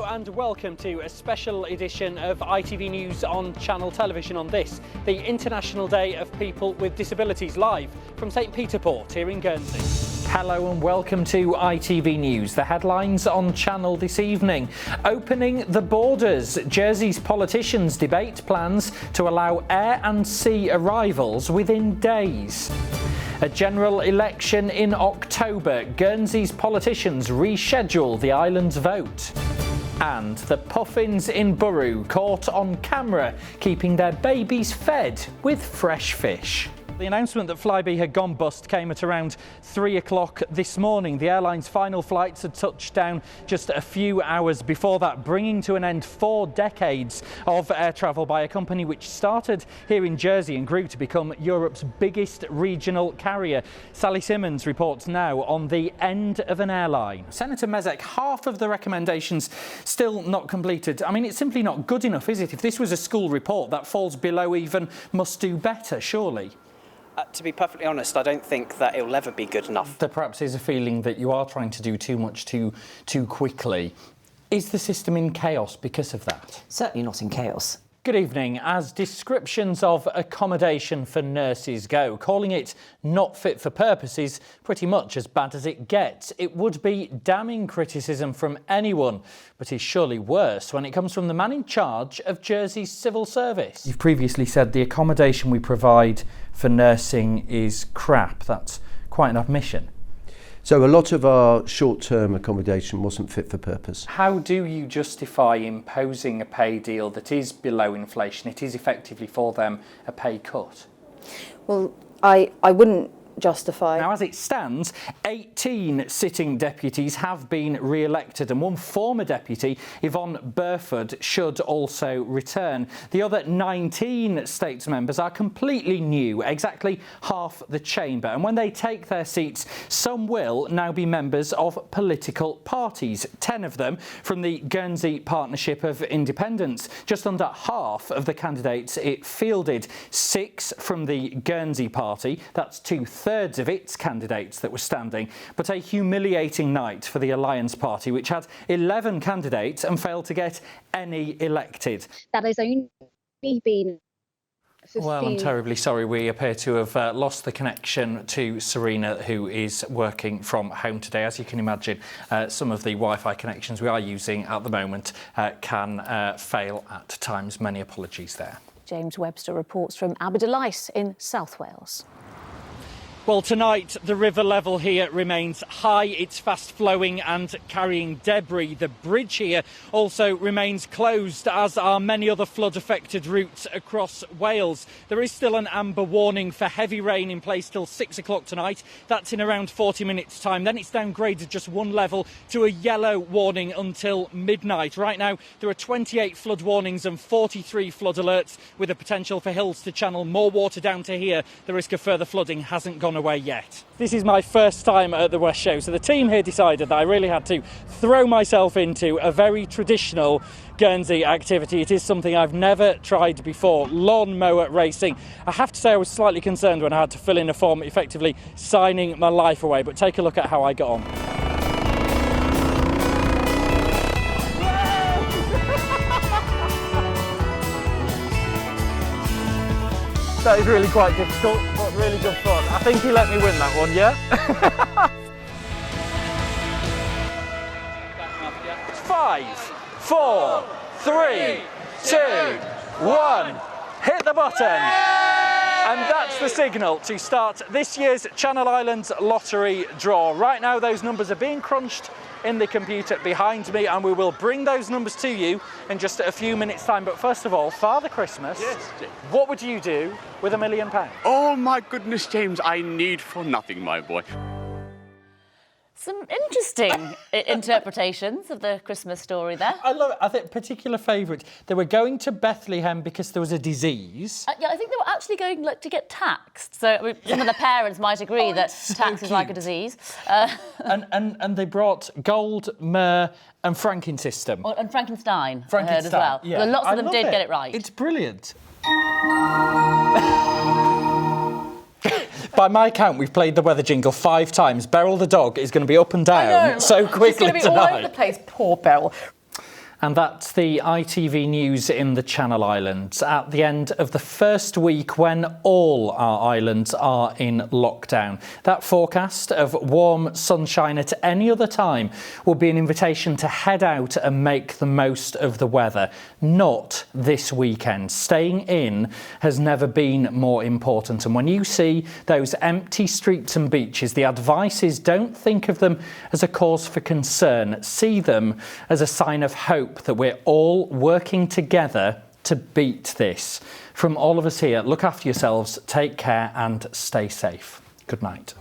Hello and welcome to a special edition of ITV News on Channel Television on this, the International Day of People with Disabilities, live from St Peter Port here in Guernsey. Hello and welcome to ITV News. The headlines on Channel this evening. Opening the borders. Jersey's politicians debate plans to allow air and sea arrivals within days. A general election in October. Guernsey's politicians reschedule the island's vote. And the puffins in Buru caught on camera keeping their babies fed with fresh fish. The announcement that Flybe had gone bust came at around 3 o'clock this morning. The airline's final flights had touched down just a few hours before that, bringing to an end 4 decades of air travel by a company which started here in Jersey and grew to become Europe's biggest regional carrier. Sally Simmons reports now on the end of an airline. Senator Mezek, half of the recommendations still not completed. I mean, it's simply not good enough, is it? If this was a school report, that falls below even must do better, surely. To be perfectly honest, I don't think that it will ever be good enough. There perhaps is a feeling that you are trying to do too much too quickly. Is the system in chaos because of that? Certainly not in chaos. Good evening. As descriptions of accommodation for nurses go, calling it not fit for purpose is pretty much as bad as it gets. It would be damning criticism from anyone, but is surely worse when it comes from the man in charge of Jersey's civil service. You've previously said the accommodation we provide for nursing is crap. That's quite an admission. So a lot of our short-term accommodation wasn't fit for purpose. How do you justify imposing a pay deal that is below inflation? It is effectively for them a pay cut. Well, I wouldn't justify. Now, as it stands, 18 sitting deputies have been re-elected and one former deputy, Yvonne Burford, should also return. The other 19 States members are completely new, exactly half the chamber, and when they take their seats, some will now be members of political parties, 10 of them from the Guernsey Partnership of Independents. Just under half of the candidates it fielded, 6 from the Guernsey Party, that's 2/3 of its candidates that were standing, but a humiliating night for the Alliance Party, which had 11 candidates and failed to get any elected. That has only been 15. Well, I'm terribly sorry. We appear to have lost the connection to Serena, who is working from home today. As you can imagine, some of the Wi-Fi connections we are using at the moment can fail at times. Many apologies there. James Webster reports from Aberdeen in South Wales. Well, tonight the river level here remains high. It's fast flowing and carrying debris. The bridge here also remains closed, as are many other flood affected routes across Wales. There is still an amber warning for heavy rain in place till 6 o'clock tonight. That's in around 40 minutes time. Then it's downgraded just one level to a yellow warning until midnight. Right now there are 28 flood warnings and 43 flood alerts, with a potential for hills to channel more water down to here. The risk of further flooding hasn't gone away yet. This is my first time at the West Show, so the team here decided that I really had to throw myself into a very traditional Guernsey activity. It is something I've never tried before, lawnmower racing. I have to say I was slightly concerned when I had to fill in a form, effectively signing my life away, but take a look at how I got on. That is really quite difficult, but really good fun. I think he let me win that one, yeah? 5, 4, 3, 2, 1. Hit the button. And that's the signal to start this year's Channel Islands lottery draw. Right now, those numbers are being crunched in the computer behind me, and we will bring those numbers to you in just a few minutes' time. But first of all, Father Christmas, yes, what would you do with £1 million? Oh my goodness, James, I need for nothing, my boy. Some interesting interpretations of the Christmas story there. I love it. I think particular favourite. They were going to Bethlehem because there was a disease. Yeah, I think they were actually going to get taxed. So I mean, some of the parents might agree that tax is like a disease. And they brought gold, myrrh and Franken-system. And Frankenstein, I heard as well. Yeah. Lots of them did get it right. It's brilliant. By my count, we've played the weather jingle 5 times. Beryl the dog is going to be up and down so quickly tonight. She's going to be all over the place, poor Beryl. And that's the ITV News in the Channel Islands at the end of the first week when all our islands are in lockdown. That forecast of warm sunshine at any other time will be an invitation to head out and make the most of the weather. Not this weekend. Staying in has never been more important. And when you see those empty streets and beaches, the advice is don't think of them as a cause for concern. See them as a sign of hope that we're all working together to beat this. From all of us here, look after yourselves, take care and stay safe. Good night.